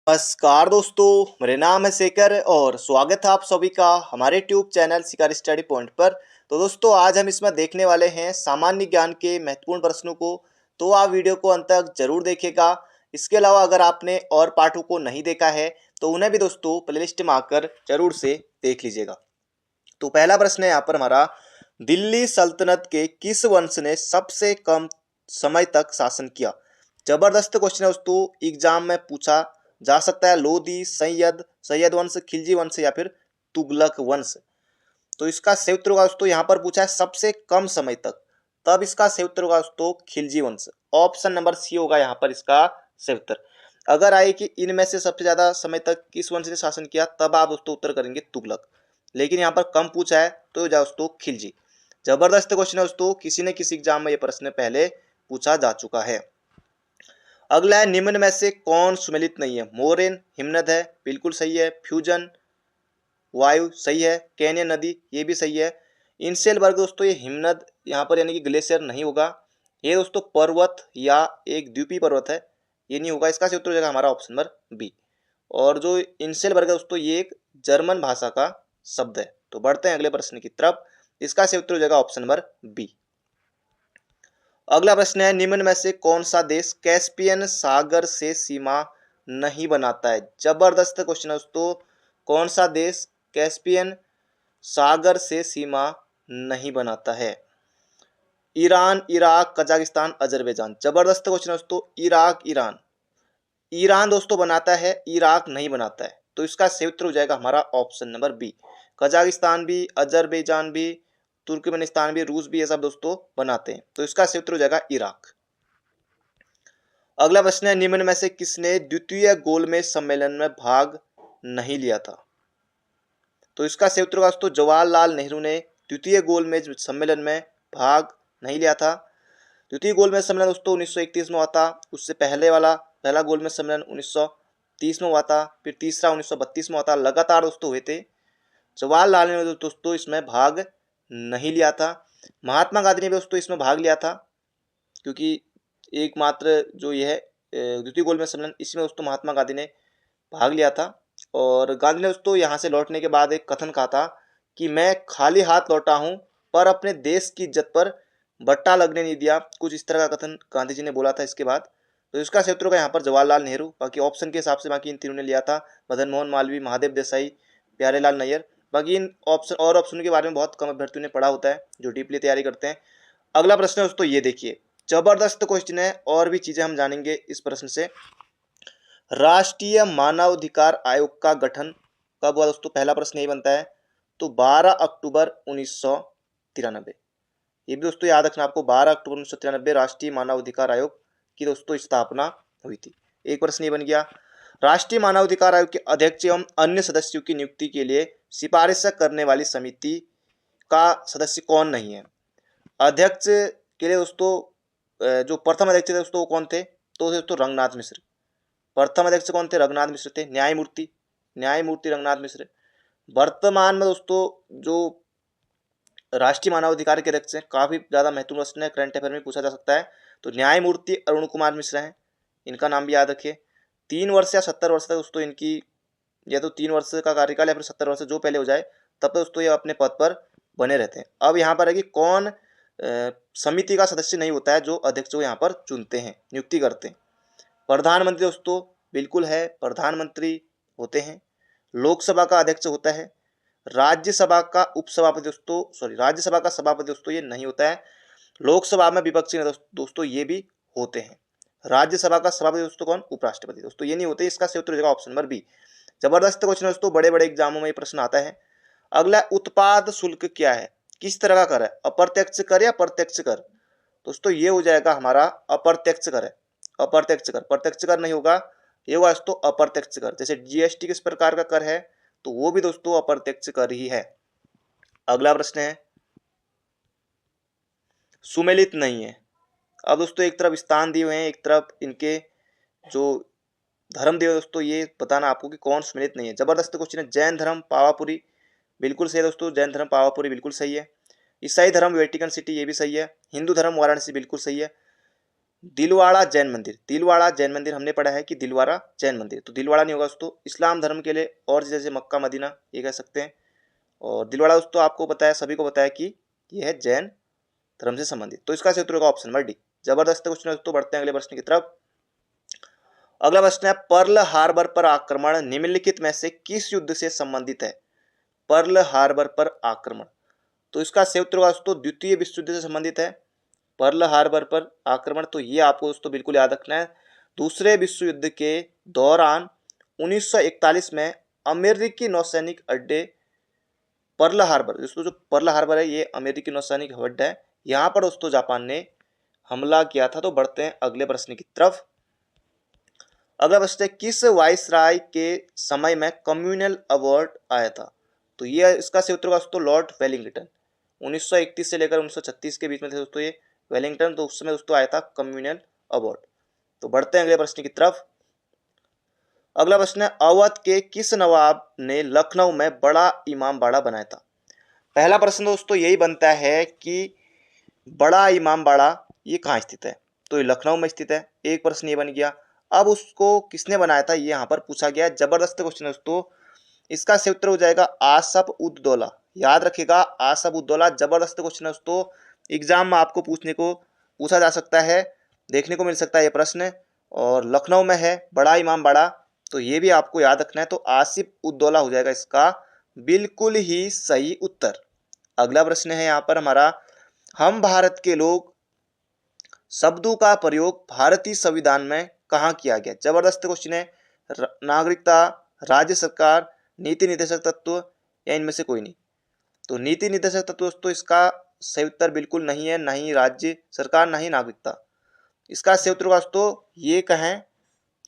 नमस्कार दोस्तों, मेरे नाम है शेखर और स्वागत है आप सभी का हमारे ट्यूब चैनल शिकारी स्टडी पॉइंट पर। तो दोस्तों आज हम इसमें देखने वाले हैं सामान्य ज्ञान के महत्वपूर्ण प्रश्नों को। तो आप वीडियो को अंत तक जरूर देखिएगा। इसके अलावा अगर आपने और पाठों को नहीं देखा है तो उन्हें भी दोस्तों प्लेलिस्ट में आकर जरूर से देख लीजिएगा। तो पहला प्रश्न है यहाँ पर हमारा, दिल्ली सल्तनत के किस वंश ने सबसे कम समय तक शासन किया? जबरदस्त क्वेश्चन है दोस्तों, एग्जाम में पूछा जा सकता है। लोधी, सैयद वंश, खिलजी वंश या फिर तुगलक वंश। तो इसका सही उत्तर होगा दोस्तों, यहाँ पर पूछा है सबसे कम समय तक, तब इसका सही उत्तर होगा दोस्तों खिलजी वंश। ऑप्शन नंबर सी होगा यहाँ पर इसका सही उत्तर। अगर आए कि इनमें से सबसे ज्यादा समय तक किस वंश ने शासन किया, तब आप दोस्तों उत्तर करेंगे तुगलक। लेकिन यहाँ पर कम पूछा है तो जाओ दोस्तों खिलजी। जबरदस्त क्वेश्चन है दोस्तों, किसी न किसी एग्जाम में यह प्रश्न पहले पूछा जा चुका है। अगला है, निम्न में से कौन सुमेलित नहीं है? मोरेन हिमनद है, बिल्कुल सही है। फ्यूजन वायु सही है। कैनियन नदी ये भी सही है। इनसेल वर्ग दोस्तों ये हिमनद यहाँ पर यानी कि ग्लेशियर नहीं होगा। ये दोस्तों पर्वत या एक द्वीपीय पर्वत है, ये नहीं होगा। इसका सही उत्तर हो जाएगा हमारा ऑप्शन नंबर बी। और जो इनसेल वर्ग है दोस्तों ये एक जर्मन भाषा का शब्द है। तो बढ़ते हैं अगले प्रश्न की तरफ। इसका सही उत्तर हो जाएगा ऑप्शन नंबर बी। अगला प्रश्न है, निम्न में से कौन सा देश कैस्पियन सागर से सीमा नहीं बनाता है? जबरदस्त क्वेश्चन है दोस्तों, कौन सा देश कैस्पियन सागर से सीमा नहीं बनाता है? Iran, Iraq, Kazakhstan, Azerbaijan. जबरदस्त क्वेश्चन है दोस्तों, ईरान। ईरान दोस्तों बनाता है, इराक नहीं बनाता है। तो इसका सही उत्तर हो जाएगा हमारा ऑप्शन नंबर बी। कजाकिस्तान भी, अजरबैजान भी, तुर्कमेनिस्तान भी, रूस भी, ये सब दोस्तों बनाते हैं। तो इसका सही उत्तर हो जाएगा इराक। अगला प्रश्न है, निम्न में से किसने द्वितीय गोलमेज सम्मेलन में भाग नहीं लिया था? तो इसका सही उत्तर होगा दोस्तों जवाहरलाल नेहरू ने द्वितीय गोलमेज सम्मेलन में भाग नहीं लिया था। द्वितीय गोलमेज सम्मेलन दोस्तों 1931 में हुआ था। उससे पहला गोलमेज सम्मेलन 1930 में हुआ था। फिर तीसरा 1932 में हुआ था। लगातार दोस्तों हुए थे। जवाहरलाल नेहरू ने दोस्तों इसमें भाग नहीं लिया था। महात्मा गांधी ने भी दोस्तों इसमें भाग लिया था, क्योंकि एकमात्र जो यह द्वितीय गोलमेज सम्मेलन, इसमें दोस्तों महात्मा गांधी ने भाग लिया था। और गांधी ने दोस्तों यहाँ से लौटने के बाद एक कथन कहा था कि मैं खाली हाथ लौटा हूँ पर अपने देश की इज्जत पर बट्टा लगने नहीं दिया। कुछ इस तरह का कथन गांधी जी ने बोला था इसके बाद। तो इसका सही उत्तर होगा यहाँ पर जवाहरलाल नेहरू। बाकी ऑप्शन के हिसाब से बाकी इन तीनों ने लिया था, मदन मोहन मालवीय, महादेव देसाई, प्यारेलाल नैयर। बाकी इन ऑप्शन के बारे में बहुत कम अभ्यर्थियों ने पढ़ा होता है जो डीपली तैयारी करते हैं। अगला प्रश्न है दोस्तों, ये देखिए, जबरदस्त क्वेश्चन है और भी चीजें हम जानेंगे इस प्रश्न से। राष्ट्रीय मानवाधिकार आयोग का गठन कब हुआ दोस्तों? पहला प्रश्न यही बनता है। तो 12 अक्टूबर 1993। ये भी दोस्तों याद रखना आपको, 12 अक्टूबर 1993 राष्ट्रीय मानवाधिकार आयोग की दोस्तों स्थापना हुई थी। एक प्रश्न ये बन गया, राष्ट्रीय मानवाधिकार आयोग के अध्यक्ष एवं अन्य सदस्यों की नियुक्ति के लिए सिफारिश करने वाली समिति का सदस्य कौन नहीं है? अध्यक्ष के लिए दोस्तों जो प्रथम अध्यक्ष थे दोस्तों वो कौन थे? तो दोस्तों रंगनाथ मिश्र। प्रथम अध्यक्ष कौन थे? रंगनाथ मिश्र थे। न्यायमूर्ति रंगनाथ मिश्र। वर्तमान में दोस्तों जो राष्ट्रीय मानवाधिकार के अध्यक्ष हैं, काफी ज्यादा महत्वपूर्ण प्रश्न है, करंट अफेयर में पूछा जा सकता है। तो न्यायमूर्ति अरुण कुमार मिश्रा हैं, इनका नाम भी याद रखिए। 3 वर्ष या 70 वर्ष तक दोस्तों इनकी, या तो 3 वर्ष का कार्यकाल या फिर 70 वर्ष, जो पहले हो जाए तब तक दोस्तों ये अपने पद पर बने रहते हैं। अब यहाँ पर है कि कौन समिति का सदस्य नहीं होता है, जो अध्यक्ष को यहाँ पर चुनते हैं, नियुक्ति करते हैं। प्रधानमंत्री दोस्तों बिल्कुल है, प्रधानमंत्री होते हैं। लोकसभा का अध्यक्ष होता है। राज्यसभा का उपसभापति राज्यसभा का सभापति दोस्तों ये नहीं होता है। लोकसभा में विपक्षी दोस्तों ये भी होते हैं। राज्यसभा का सभापति दोस्तों कौन? उपराष्ट्रपति। दोस्तों ये नहीं होते। इसका सही उत्तर हो जाएगा ऑप्शन नंबर बी। जबरदस्त क्वेश्चन दोस्तों, बड़े बड़े एग्जामों में ये प्रश्न आता है। अगला, उत्पाद शुल्क क्या है? किस तरह का कर है? अप्रत्यक्ष कर या प्रत्यक्ष कर? दोस्तों ये हो जाएगा हमारा अप्रत्यक्ष कर है। अप्रत्यक्ष कर, प्रत्यक्ष कर नहीं होगा, ये होगा दोस्तों अप्रत्यक्ष कर। जैसे जीएसटी किस प्रकार का कर है, तो वो भी दोस्तों अप्रत्यक्ष कर ही है। अगला प्रश्न है, सुमेलित नहीं है। अब दोस्तों एक तरफ स्थान दिए हुए हैं, एक तरफ इनके जो धर्म दिए दोस्तों, ये बताना आपको कि कौन सुमेलित नहीं है। जबरदस्त क्वेश्चन है। जैन धर्म पावापुरी बिल्कुल सही है दोस्तों, जैन धर्म पावापुरी बिल्कुल सही है। ईसाई धर्म वेटिकन सिटी, ये भी सही है। हिंदू धर्म वाराणसी बिल्कुल सही है। दिलवाड़ा जैन मंदिर, दिलवाड़ा जैन मंदिर हमने पढ़ा है कि दिलवाड़ा जैन मंदिर, तो दिलवाड़ा नहीं होगा दोस्तों। इस्लाम धर्म के लिए और जैसे मक्का मदीना ये कह सकते हैं। और दिलवाड़ा दोस्तों आपको पता है, सभी को पता है कि यह है जैन धर्म से संबंधित। तो इसका सही उत्तर होगा ऑप्शन नंबर डी। जबरदस्त क्वेश्चन है दोस्तों, बढ़ते हैं अगले प्रश्न की तरफ। अगला प्रश्न है, पर्ल हार्बर पर आक्रमण निम्नलिखित में से किस युद्ध से संबंधित है? पर्ल हार्बर पर आक्रमण, तो इसका सही उत्तर होगा दोस्तों द्वितीय विश्व युद्ध से संबंधित है। पर्ल हार्बर पर आक्रमण, तो ये आपको दोस्तों बिल्कुल याद रखना है। दूसरे विश्व युद्ध के दौरान 1941 में अमेरिकी नौसैनिक अड्डे पर्ल हार्बर, दोस्तों जो पर्ल हार्बर है ये अमेरिकी नौसैनिक अड्डा है, यहाँ पर दोस्तों जापान ने हमला किया था। तो बढ़ते हैं अगले प्रश्न की तरफ। अगला प्रश्न है, किस वायसराय के समय में कम्युनल अवार्ड आया था? तो ये इसका सही उत्तर होगा दोस्तों लॉर्ड वेलिंगटन। 1931 से लेकर 1936 के बीच में थे दोस्तों ये वेलिंगटन, तो उस समय दोस्तों आया था कम्युनल अवार्ड। तो बढ़ते हैं अगले प्रश्न की तरफ। अगला प्रश्न है, अवध के किस नवाब ने लखनऊ में बड़ा इमाम बाड़ा बनाया था? पहला प्रश्न दोस्तों यही बनता है कि बड़ा इमाम बाड़ा ये कहाँ स्थित है? तो ये लखनऊ में स्थित है, एक प्रश्न ये बन गया। अब उसको किसने बनाया था ये यहाँ पर पूछा गया है। जबरदस्त क्वेश्चन है दोस्तों, इसका सही उत्तर हो जाएगा आसफ उद दौला। याद रखिएगा आसफ उद दौला, जबरदस्त क्वेश्चन है दोस्तों, एग्जाम में आपको पूछा जा सकता है, देखने को मिल सकता है ये प्रश्न। और लखनऊ में है बड़ा इमाम बाड़ा, तो ये भी आपको याद रखना है। तो आसिफ उद दौला हो जाएगा इसका बिल्कुल ही सही उत्तर। अगला प्रश्न है यहाँ पर हमारा, हम भारत के लोग शब्दों का प्रयोग भारतीय संविधान में कहाँ किया गया? जबरदस्त क्वेश्चन है। नागरिकता, राज्य सरकार, नीति निर्देशक तत्व या इनमें से कोई नहीं? तो नीति निर्देशक तत्व दोस्तों इसका सही उत्तर बिल्कुल नहीं है, ना ही राज्य सरकार ना ही नागरिकता। इसका सही उत्तर दोस्तों ये कहें,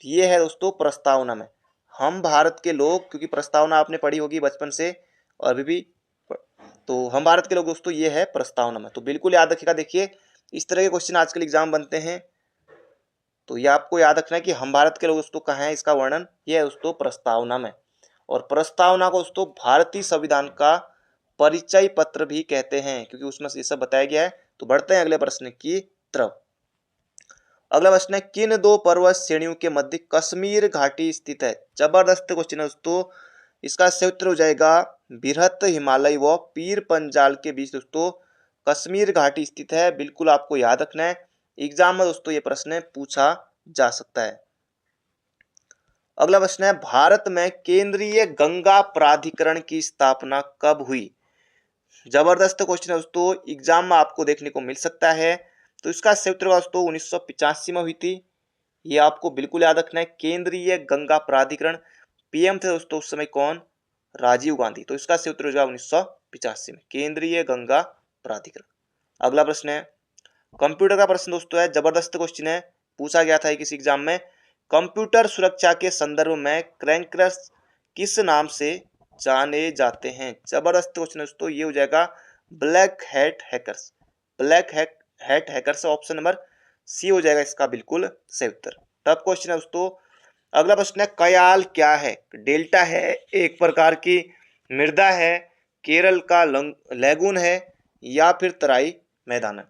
ये है दोस्तों प्रस्तावना में। हम भारत के लोग, क्योंकि प्रस्तावना आपने पढ़ी होगी बचपन से और अभी भी, तो हम भारत के लोग दोस्तों ये है प्रस्तावना में। तो बिल्कुल याद रखिएगा, देखिए इस तरह के क्वेश्चन आजकल एग्जाम बनते हैं, तो ये आपको याद रखना है कि हम भारत के लोग दोस्तों कहाँ है, इसका वर्णन ये है दोस्तों प्रस्तावना में। और प्रस्तावना को दोस्तों भारतीय संविधान का परिचय पत्र भी कहते हैं, क्योंकि उसमें ये सब बताया गया है। तो बढ़ते हैं अगले प्रश्न की तरफ। अगला प्रश्न है, किन दो पर्वत श्रेणियों के मध्य कश्मीर घाटी स्थित है? जबरदस्त क्वेश्चन है दोस्तों, इसका सही उत्तर हो जाएगा बृहत हिमालय व पीर पंजाल के बीच दोस्तों कश्मीर घाटी स्थित है। बिल्कुल आपको याद रखना है, एग्जाम में दोस्तों ये प्रश्न पूछा जा सकता है। अगला प्रश्न है, भारत में केंद्रीय गंगा प्राधिकरण की स्थापना कब हुई? जबरदस्त क्वेश्चन है दोस्तों, एग्जाम में आपको देखने को मिल सकता है। तो इसका सही उत्तर दोस्तों 1985 में हुई थी, ये आपको बिल्कुल याद रखना है। केंद्रीय गंगा प्राधिकरण, पीएम थे दोस्तों उस समय कौन? राजीव गांधी। तो इसका सही उत्तर हो जाएगा 1985 में केंद्रीय गंगा प्राधिकरण। अगला प्रश्न है, कंप्यूटर का प्रश्न दोस्तों है, जबरदस्त क्वेश्चन है, पूछा गया था किसी एग्जाम में। कंप्यूटर सुरक्षा के संदर्भ में क्रैकर्स किस नाम से जाने जाते हैं? जबरदस्त क्वेश्चन है दोस्तों, ये हो जाएगा black hat hackers. Black hat hackers option number C हो जाएगा इसका बिल्कुल सही उत्तर। टफ क्वेश्चन है दोस्तों। अगला प्रश्न है, कयाल क्या है? डेल्टा है, एक प्रकार की मृदा है, केरल का लैगून है या फिर तराई मैदान है?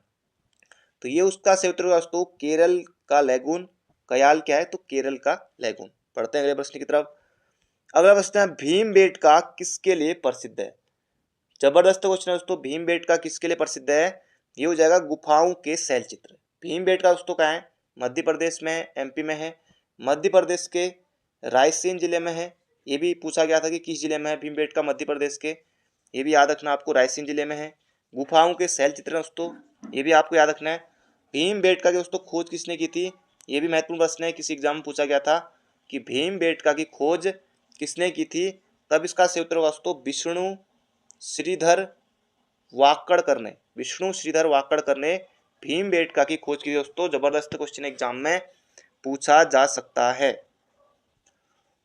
तो ये उसका सही उत्तर दोस्तों केरल का लैगून। कयाल क्या है? तो केरल का लैगून। पढ़ते हैं अगले प्रश्न की तरफ। अगला प्रश्न है, भीमबेटका किसके लिए प्रसिद्ध है? जबरदस्त क्वेश्चन है दोस्तों, भीमबेटका किसके लिए प्रसिद्ध है? ये हो जाएगा गुफाओं के शैल चित्र। भीमबेटका दोस्तों कहाँ है? मध्य प्रदेश में, एमपी में है। मध्य प्रदेश के रायसेन जिले में है। ये भी पूछा गया था कि किस जिले में है भीमबेटका मध्य प्रदेश के, ये भी याद रखना आपको, रायसेन जिले में है। गुफाओं के शैल चित्र दोस्तों, ये भी आपको याद रखना है। भीमबेटका की दोस्तों खोज किसने की थी? ये भी महत्वपूर्ण प्रश्न है, किसी एग्जाम में पूछा गया था कि भीमबेटका की खोज किसने की थी? तब इसका सही उत्तर होगा दोस्तों विष्णु श्रीधर वाकड़कर ने। विष्णु श्रीधर वाकड़कर ने भीमबेटका की खोज की दोस्तों। जबरदस्त क्वेश्चन एग्जाम में पूछा जा सकता है।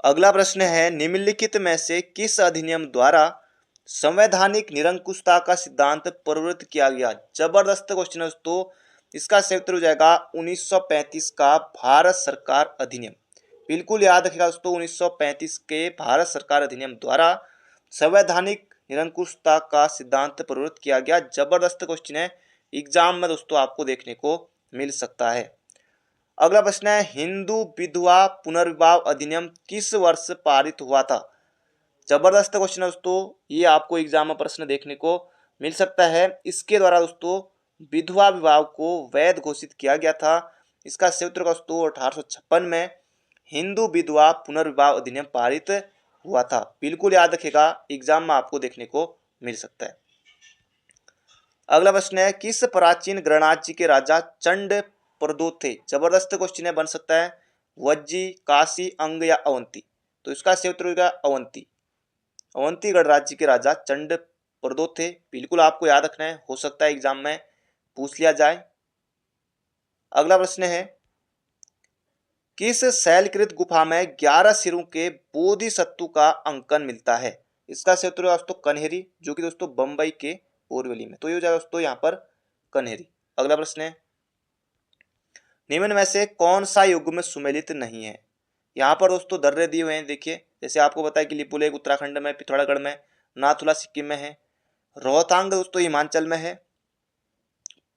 अगला प्रश्न है, निम्नलिखित में से किस अधिनियम द्वारा संवैधानिक निरंकुशता का सिद्धांत प्रवृत्त किया गया? जबरदस्त क्वेश्चन है दोस्तों, इसका सही उत्तर हो जाएगा 1935 का भारत सरकार अधिनियम। बिल्कुल याद रखिएगा दोस्तों, 1935 के भारत सरकार अधिनियम द्वारा संवैधानिक निरंकुशता का सिद्धांत प्रवृत्त किया गया। जबरदस्त क्वेश्चन है, एग्जाम में दोस्तों आपको देखने को मिल सकता है। अगला प्रश्न है हिंदू विधवा पुनर्विवाह अधिनियम किस वर्ष पारित हुआ था। जबरदस्त क्वेश्चन है दोस्तों, ये आपको एग्जाम में प्रश्न देखने को मिल सकता है। इसके द्वारा दोस्तों विधवा विवाह को वैध घोषित किया गया था। इसका सही उत्तर दोस्तों 1856 में हिंदू विधवा पुनर्विवाह अधिनियम पारित हुआ था। बिल्कुल याद रखिएगा, एग्जाम में आपको देखने को मिल सकता है। अगला प्रश्न है किस प्राचीन गणराज्य के राजा चंड प्रदोत थे। जबरदस्त क्वेश्चन है, बन सकता है वज्जी, काशी, अंग या अवंती। तो इसका सही उत्तर होगा अवंती। अवंती गणराज्य के राजा चंड प्रदोत थे। बिल्कुल आपको याद रखना है, हो सकता है एग्जाम में पूछ लिया जाए। अगला प्रश्न है किस शैलकृत गुफा में 11 सिरों के बोधिसत्व का अंकन मिलता है। इसका सही उत्तर दोस्तों कन्हेरी, जो कि दोस्तों बंबई के बोरीवली में। तो ये हो जाएगा दोस्तों यहाँ पर कन्हेरी। अगला प्रश्न है निम्न में से कौन सा युग्म सुमेलित नहीं है। यहाँ पर दोस्तों दर्रे दिए हुए हैं, देखिए जैसे आपको बताया कि लिपुलेख उत्तराखंड में, पिथौरागढ़ में, नाथुला सिक्किम में है, रोहतांग दोस्तों हिमाचल में है,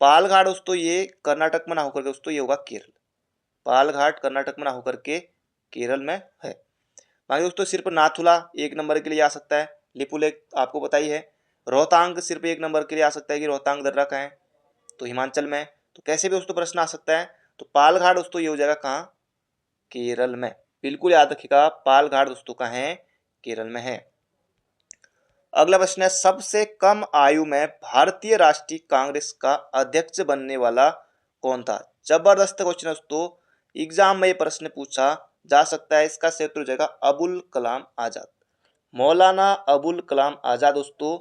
पालघाट दोस्तों ये कर्नाटक में ना होकर के दोस्तों ये होगा केरल। पालघाट कर्नाटक में ना होकर के केरल में है। बाकी दोस्तों सिर्फ नाथुला एक नंबर के लिए आ सकता है, लिपुलेख आपको पता ही है। रोहतांग सिर्फ एक नंबर के लिए आ सकता है कि रोहतांग दर्रा कहाँ है, तो हिमाचल में। तो कैसे भी दोस्तों प्रश्न आ सकता है। तो पालघाट दोस्तों ये हो जाएगा कहाँ, केरल में। बिल्कुल याद रखिएगा, पालघाट दोस्तों कहाँ है, केरल में है। अगला प्रश्न है सबसे कम आयु में भारतीय राष्ट्रीय कांग्रेस का अध्यक्ष बनने वाला कौन था। जबरदस्त क्वेश्चन है दोस्तों, एग्जाम में ये प्रश्न पूछा जा सकता है। इसका सही उत्तर हो जाएगा अबुल कलाम आजाद। मौलाना अबुल कलाम आजाद दोस्तों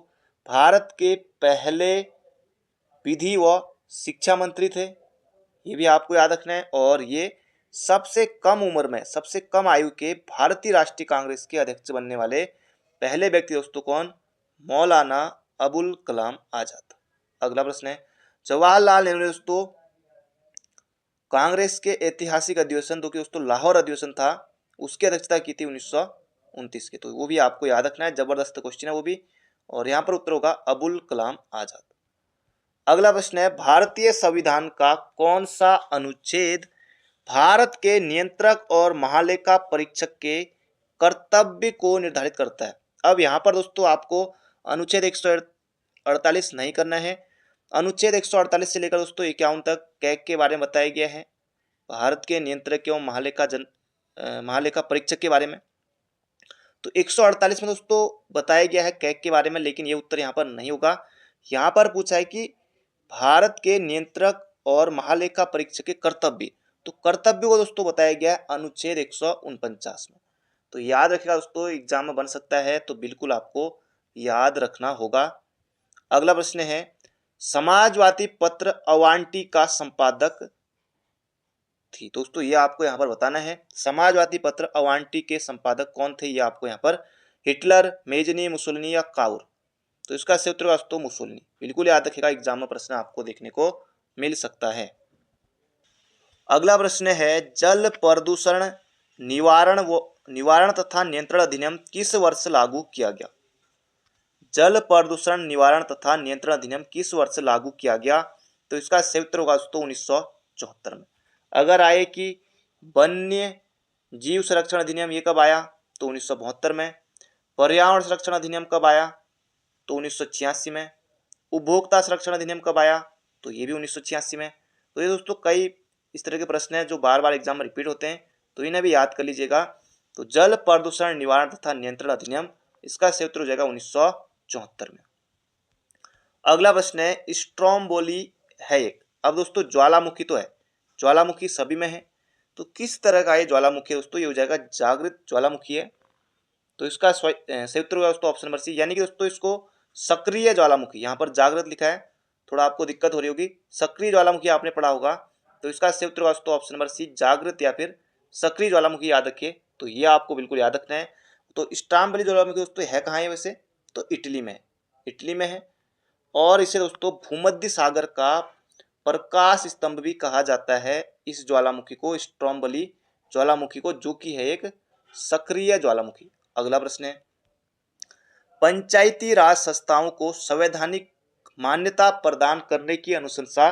भारत के पहले विधि व शिक्षा मंत्री थे, ये भी आपको याद रखना है। और ये सबसे कम उम्र में, सबसे कम आयु के भारतीय राष्ट्रीय कांग्रेस के अध्यक्ष बनने वाले पहले व्यक्ति दोस्तों कौन, मौलाना अबुल कलाम आजाद। अगला प्रश्न है जवाहरलाल नेहरू ने दोस्तों कांग्रेस के ऐतिहासिक अधिवेशन, जो कि दोस्तों लाहौर अधिवेशन था, उसकी अध्यक्षता की थी 1929 के। तो वो भी आपको याद रखना है, जबरदस्त क्वेश्चन है वो भी। और यहाँ पर उत्तर होगा अबुल कलाम आजाद। अगला प्रश्न है भारतीय संविधान का कौन सा अनुच्छेद भारत के नियंत्रक और महालेखा परीक्षक के कर्तव्य को निर्धारित करता है। अब यहाँ पर दोस्तों आपको अनुच्छेद 148 नहीं करना है। अनुच्छेद 148 से लेकर दोस्तों 51 तक कैग के बारे में बताया गया है, भारत के नियंत्रक एवं महालेखा परीक्षक के बारे में। तो 148 में दोस्तों बताया गया है कैग के बारे में, लेकिन ये उत्तर यहाँ पर नहीं होगा। यहाँ पर पूछा है कि भारत के नियंत्रक और महालेखा परीक्षक के कर्तव्य, तो कर्तव्य को दोस्तों बताया गया है अनुच्छेद 149 में। तो याद रखिएगा दोस्तों, एग्जाम में बन सकता है, तो बिल्कुल आपको याद रखना होगा। अगला प्रश्न है समाजवादी पत्र अवांटी का संपादक थी। दोस्तों ये आपको यहाँ पर बताना है, समाजवादी पत्र अवांटी के संपादक कौन थे, ये आपको यहाँ पर हिटलर, मेजनी, मुसोलिनी या काउर। तो इसका सही उत्तर दोस्तों मुसोलिनी। बिल्कुल याद रखिएगा, एग्जाम में प्रश्न आपको देखने को मिल सकता है। अगला प्रश्न है जल प्रदूषण निवारण तथा नियंत्रण अधिनियम किस वर्ष लागू किया गया। जल प्रदूषण निवारण तथा नियंत्रण अधिनियम किस वर्ष लागू किया गया। तो इसका सही उत्तर होगा दोस्तों 1974 में। अगर आए कि वन्य जीव संरक्षण अधिनियम ये कब आया, तो 1972 में। पर्यावरण संरक्षण अधिनियम कब आया, तो 1986 में। उपभोक्ता संरक्षण अधिनियम कब आया, तो ये भी 1986 में। तो ये दोस्तों कई इस तरह के प्रश्न हैं जो बार बार एग्जाम में रिपीट होते हैं, तो इन्हें भी याद कर लीजिएगा। तो जल प्रदूषण निवारण तथा नियंत्रण अधिनियम, इसका सही उत्तर हो जाएगा 1974 में। अगला प्रश्न है स्ट्रोम्बोली है एक। अब दोस्तों ज्वालामुखी तो है, ज्वालामुखी सभी में है, तो किस तरह का ये ज्वालामुखी है दोस्तों, ये हो जाएगा जागृत ज्वालामुखी है। तो इसका सही उत्तर होगा दोस्तों ऑप्शन नंबर सी, यानी कि दोस्तों इसको सक्रिय ज्वालामुखी, यहाँ पर जागृत लिखा है, थोड़ा आपको दिक्कत हो रही होगी। सक्रिय ज्वालामुखी आपने पढ़ा होगा, तो इसका सही उत्तर होगा दोस्तों ऑप्शन नंबर सी, जागृत या फिर सक्रिय ज्वालामुखी। याद रखिए, तो ये आपको बिल्कुल याद रखना है। तो स्ट्रोम्बोली ज्वालामुखी दोस्तों है कहाँ है वैसे, तो इटली में है, इटली में है। और इसे दोस्तों भूमध्य सागर का प्रकाश स्तंभ भी कहा जाता है, इस ज्वालामुखी को, स्ट्रोम्बोली ज्वालामुखी को, जो कि है एक सक्रिय ज्वालामुखी। अगला प्रश्न है पंचायती राज संस्थाओं को संवैधानिक मान्यता प्रदान करने की अनुशंसा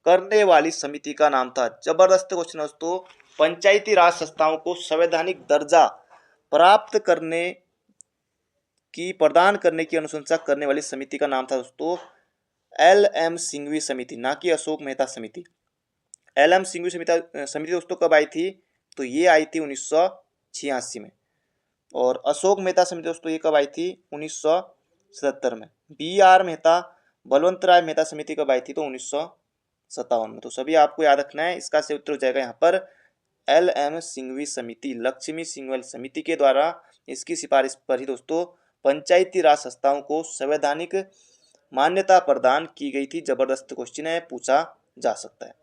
करने वाली समिति का नाम था। जबरदस्त क्वेश्चन है दोस्तों। पंचायती राज संस्थाओं को संवैधानिक दर्जा प्राप्त करने की प्रदान करने की अनुशंसा करने वाली समिति का नाम था दोस्तों LM सिंघवी समिति, ना कि अशोक मेहता समिति। LM सिंघवी समिति दोस्तों कब आई थी? तो ये आई थी 1986 में। और अशोक मेहता समिति दोस्तों ये कब आई थी? 1977 में। BR मेहता, बलवंत राय मेहता समिति कब आई थी? तो 1957 में। तो सभी आपको याद रखना है। इसका सही उत्तर हो जाएगा यहाँ पर LM सिंघवी समिति, लक्ष्मी सिंघवी समिति के द्वारा इसकी सिफारिश पर ही दोस्तों पंचायती राज संस्थाओं को संवैधानिक मान्यता प्रदान की गई थी। जबरदस्त क्वेश्चन है, पूछा जा सकता है।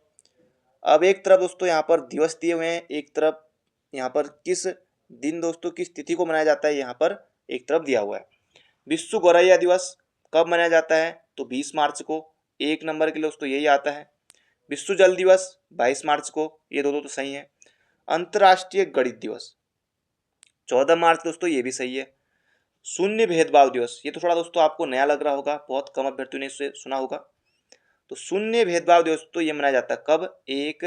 अब एक तरफ दोस्तों यहाँ पर दिवस दिए हुए हैं, एक तरफ यहाँ पर किस दिन दोस्तों किस तिथि को मनाया जाता है यहाँ पर एक तरफ दिया हुआ है। विश्व गौरैया दिवस कब मनाया जाता है? तो 20 मार्च को। एक नंबर के लिए दोस्तों यही आता है। विश्व जल दिवस 22 मार्च को। ये दो तो सही है। अंतर्राष्ट्रीय गणित दिवस 14 मार्च दोस्तों, ये भी सही है। शून्य भेदभाव दिवस, ये तो थोड़ा दोस्तों आपको नया लग रहा होगा, बहुत कम अभ्यर्थियों ने इसे सुना होगा। तो शून्य भेदभाव दिवस तो ये मनाया जाता है कब? 1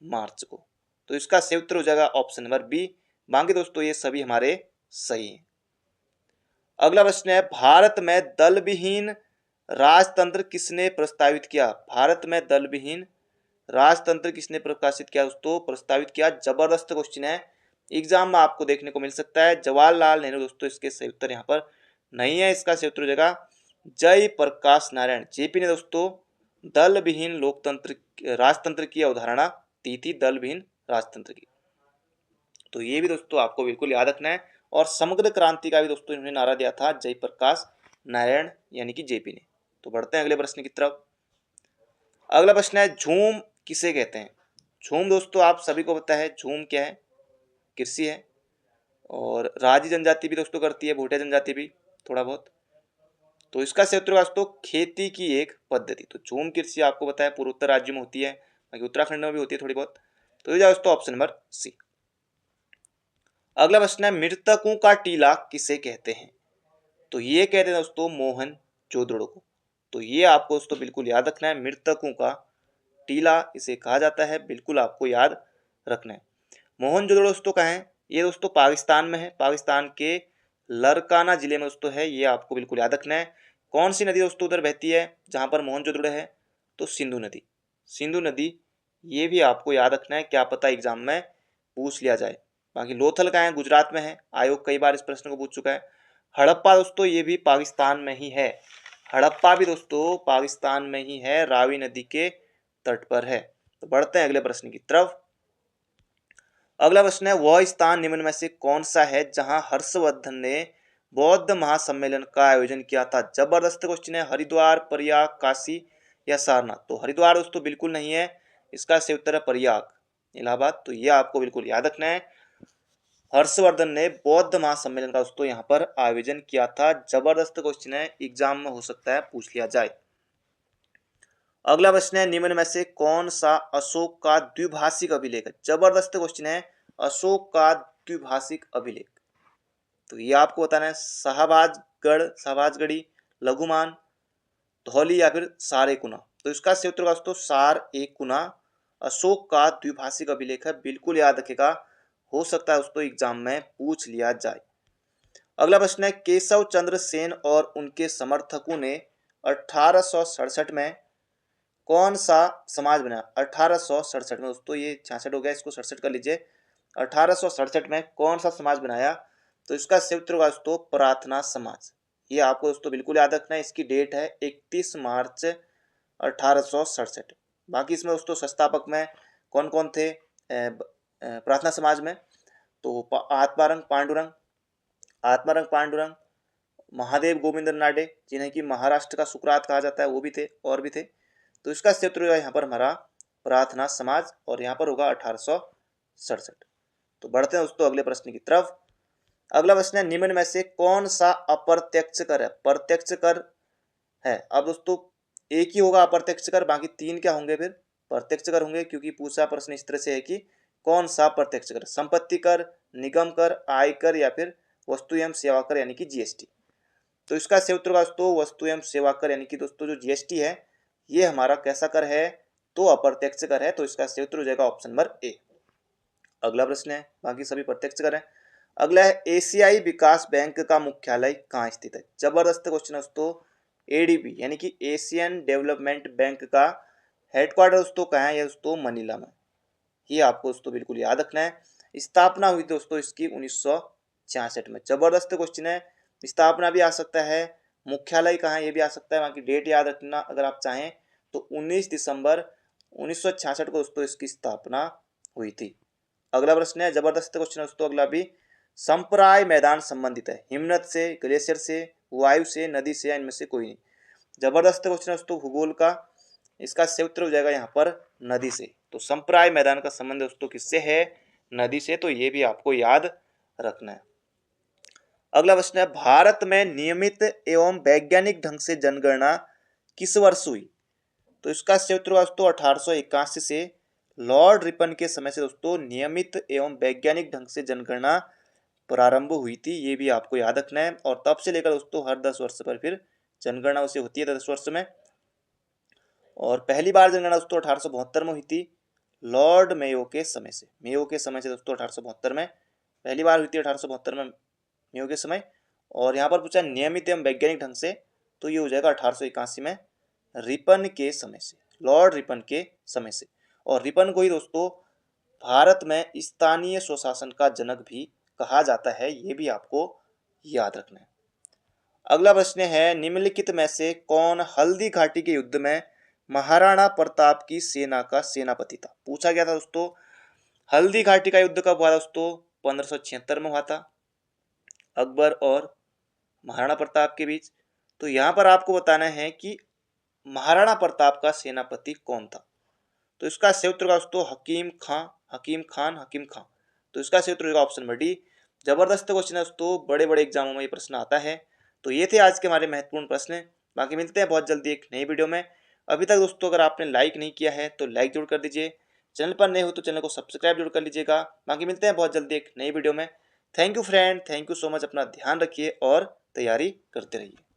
मार्च को। तो इसका सही उत्तर हो जाएगा ऑप्शन नंबर बी। बाकी दोस्तों ये सभी हमारे सही हैं। अगला प्रश्न है, भारत में दल विहीन राजतंत्र किसने प्रस्तावित किया? भारत में दल विहीन राजतंत्र किसने प्रकाशित किया दोस्तों? प्रस्तावित किया। जबरदस्त क्वेश्चन है, एग्जाम में आपको देखने को मिल सकता है। जवाहरलाल नेहरू दोस्तों इसके सही उत्तर यहाँ पर नहीं है। इसका सही उत्तर हो जाएगा जयप्रकाश नारायण। जेपी ने दोस्तों दल विहीन लोकतंत्र राजतंत्र की अवधारणा दी थी, दल विहीन राजतंत्र की। तो ये भी दोस्तों आपको बिल्कुल याद रखना है। और समग्र क्रांति का भी दोस्तों इन्होंने नारा दिया था जयप्रकाश नारायण यानी कि जेपी ने। तो बढ़ते हैं अगले प्रश्न की तरफ। अगला प्रश्न है, झूम किसे कहते हैं? झूम दोस्तों आप सभी को पता है, झूम क्या है? कृषि है। और राजी जनजाति भी दोस्तों करती है, भोटिया जनजाति भी थोड़ा बहुत। तो इसका सही उत्तर दोस्तों खेती की एक पद्धति। तो झूम कृषि आपको पता है पूर्वोत्तर राज्यों में होती है, बाकी उत्तराखंड में भी होती है थोड़ी बहुत। तो ये दोस्तों ऑप्शन नंबर सी। अगला प्रश्न है, मृतकों का टीला किसे कहते हैं? तो ये कहते हैं दोस्तों मोहन जोदड़ो को। तो ये आपको दोस्तों बिल्कुल याद रखना है, मृतकों का टीला इसे कहा जाता है, बिल्कुल आपको याद रखना है। मोहन जोदड़ो दोस्तों कहाँ है? ये दोस्तों पाकिस्तान में है, पाकिस्तान के लरकाना जिले में दोस्तों है। ये आपको बिल्कुल याद रखना है। कौन सी नदी दोस्तों उधर बहती है जहां पर मोहन जोदड़ो है? तो सिंधु नदी। सिंधु नदी, ये भी आपको याद रखना है, क्या पता एग्जाम में पूछ लिया जाए। बाकी लोथल कहाँ है? गुजरात में है। आयोग कई बार इस प्रश्न को पूछ चुका है। हड़प्पा दोस्तों ये भी पाकिस्तान में ही है। हड़प्पा भी दोस्तों पाकिस्तान में ही है, रावी नदी के तट पर है। तो बढ़ते हैं अगले प्रश्न की तरफ। अगला प्रश्न है, वह स्थान निम्न में से कौन सा है जहां हर्षवर्धन ने बौद्ध महासम्मेलन का आयोजन किया था? जबरदस्त क्वेश्चन है। हरिद्वार, प्रयाग, काशी या सारनाथ? तो हरिद्वार दोस्तों बिल्कुल नहीं है, इसका सही उत्तर है प्रयाग, इलाहाबाद। तो यह आपको बिल्कुल याद रखना है। हर्षवर्धन ने बौद्ध महासम्मेलन का दोस्तों यहाँ पर आयोजन किया था। जबरदस्त क्वेश्चन है, एग्जाम में हो सकता है पूछ लिया जाए। अगला प्रश्न है, निम्न में से कौन सा अशोक का द्विभाषिक अभिलेख है? जबरदस्त क्वेश्चन है, अशोक का द्विभाषिक अभिलेख। तो ये आपको बताना है, शाहबाजगढ़, शाहबाजगढ़ी, लघुमान, धौली या फिर सारेकुना। तो इसका सही उत्तर दोस्तों सारेकुना अशोक का द्विभाषिक अभिलेख है, बिल्कुल याद रखेगा, हो सकता है दोस्तों एग्जाम में पूछ लिया जाए। अगला प्रश्न है, केशव चंद्र सेन और उनके समर्थकों ने 1867 में कौन सा समाज बनाया? 1867 में दोस्तों, ये 66 हो गया, इसको 67 कर लीजिए। 1867 में कौन सा समाज बनाया? तो इसका सही उत्तर होगा दोस्तों प्रार्थना समाज। ये आपको दोस्तों बिल्कुल याद रखना है। इसकी डेट है 31 मार्च 1867। बाकी इसमें दोस्तों संस्थापक में कौन कौन थे प्रार्थना समाज में? तो आत्मारंग पांडुरंग, महादेव गोविंद नाडे, जिन्हें कि महाराष्ट्र का सुकरात कहा जाता है, वो भी थे, और भी थे। तो इसका सही उत्तर होगा यहाँ पर हमारा प्रार्थना समाज, और यहाँ पर होगा 1867। तो बढ़ते हैं दोस्तों अगले प्रश्न की तरफ। अगला प्रश्न है, निम्न में से कौन सा अप्रत्यक्ष कर है? प्रत्यक्ष कर है। अब दोस्तों एक ही होगा अप्रत्यक्ष कर, बाकी 3 क्या होंगे? फिर प्रत्यक्ष कर होंगे, क्योंकि पूछा प्रश्न इस तरह से है कि कौन सा प्रत्यक्ष कर? संपत्ति कर, निगम कर, आयकर या फिर वस्तु एवं सेवा कर यानी कि जीएसटी। तो इसका सही उत्तर होगा दोस्तों वस्तु एवं सेवा कर यानी कि दोस्तों जो जीएसटी है, ये हमारा कैसा कर है? तो अप्रत्यक्ष कर है, तो इसका सही उत्तर हो जाएगा ऑप्शन नंबर ए। अगला प्रश्न है, बाकी सभी प्रत्यक्ष कर है। अगला है एशियाई विकास बैंक का मुख्यालय कहाँ स्थित है। जबरदस्त क्वेश्चन है दोस्तों। एडीबी यानी कि एशियन डेवलपमेंट बैंक का हेडक्वार्टर दोस्तों कहाँ है, दोस्तों मनीला में। ये आपको दोस्तों बिल्कुल याद रखना है। स्थापना हुई दोस्तों इसकी 1966 में। जबरदस्त क्वेश्चन है। स्थापना भी आ सकता है, मुख्यालय कहाँ है ये भी आ सकता है, वहाँ की डेट याद रखना अगर आप चाहें तो 19 दिसंबर 1966 को दोस्तों इसकी स्थापना हुई थी। अगला प्रश्न है, जबरदस्त क्वेश्चन है दोस्तों अगला भी। संप्राय मैदान संबंधित है हिमनद से, ग्लेशियर से, वायु से, नदी से, या इनमें से कोई नहीं। जबरदस्त क्वेश्चन है दोस्तों भूगोल का। इसका सही उत्तर हो जाएगा यहाँ पर नदी से। तो संप्राय मैदान का संबंध दोस्तों किससे है, नदी से। तो ये भी आपको याद रखना है। अगला प्रश्न है, भारत में नियमित एवं वैज्ञानिक ढंग से जनगणना किस वर्ष हुई। तो इसका सही उत्तर दोस्तों 1881 से लॉर्ड रिपन के समय से दोस्तों नियमित एवं वैज्ञानिक ढंग से जनगणना प्रारंभ हुई थी। ये भी आपको याद रखना है। और तब से लेकर दोस्तों हर 10 वर्ष पर फिर जनगणना उसे होती है 10 वर्ष में। और पहली बार जनगणना दोस्तों 1872 में हुई थी लॉर्ड मेयो के समय से। मेयो के समय से दोस्तों 1872 में पहली बार हुई थी, 1872 में मेयो के समय। और यहाँ पर पूछा नियमित एवं वैज्ञानिक ढंग से, तो ये हो जाएगा 1881 में रिपन के समय से, लॉर्ड रिपन के समय से। और रिपन को ही दोस्तों भारत में स्थानीय स्वशासन का जनक भी कहा जाता है। ये भी आपको याद रखना है। अगला प्रश्न है, निम्नलिखित में से कौन हल्दी घाटी के युद्ध में महाराणा प्रताप की सेना का सेनापति था। पूछा गया था दोस्तों हल्दी घाटी का युद्ध कब हुआ दोस्तों, 1576 में हुआ था अकबर और महाराणा प्रताप के बीच। तो यहाँ पर आपको बताना है कि महाराणा प्रताप का सेनापति कौन था। तो इसका सही उत्तर दोस्तों हकीम खान। तो इसका सही उत्तर होगा ऑप्शन नंबर डी। जबरदस्त क्वेश्चन है दोस्तों, बड़े बड़े एग्जामों में ये प्रश्न आता है। तो ये थे आज के हमारे महत्वपूर्ण प्रश्न। बाकी मिलते हैं बहुत जल्दी एक नई वीडियो में। अभी तक दोस्तों अगर आपने लाइक नहीं किया है तो लाइक जरूर कर दीजिए, चैनल पर नए हो तो चैनल को सब्सक्राइब जरूर कर लीजिएगा। बाकी मिलते हैं बहुत जल्दी एक नई वीडियो में। Thank you friend, thank you so much. अपना ध्यान रखिए और तैयारी करते रहिए।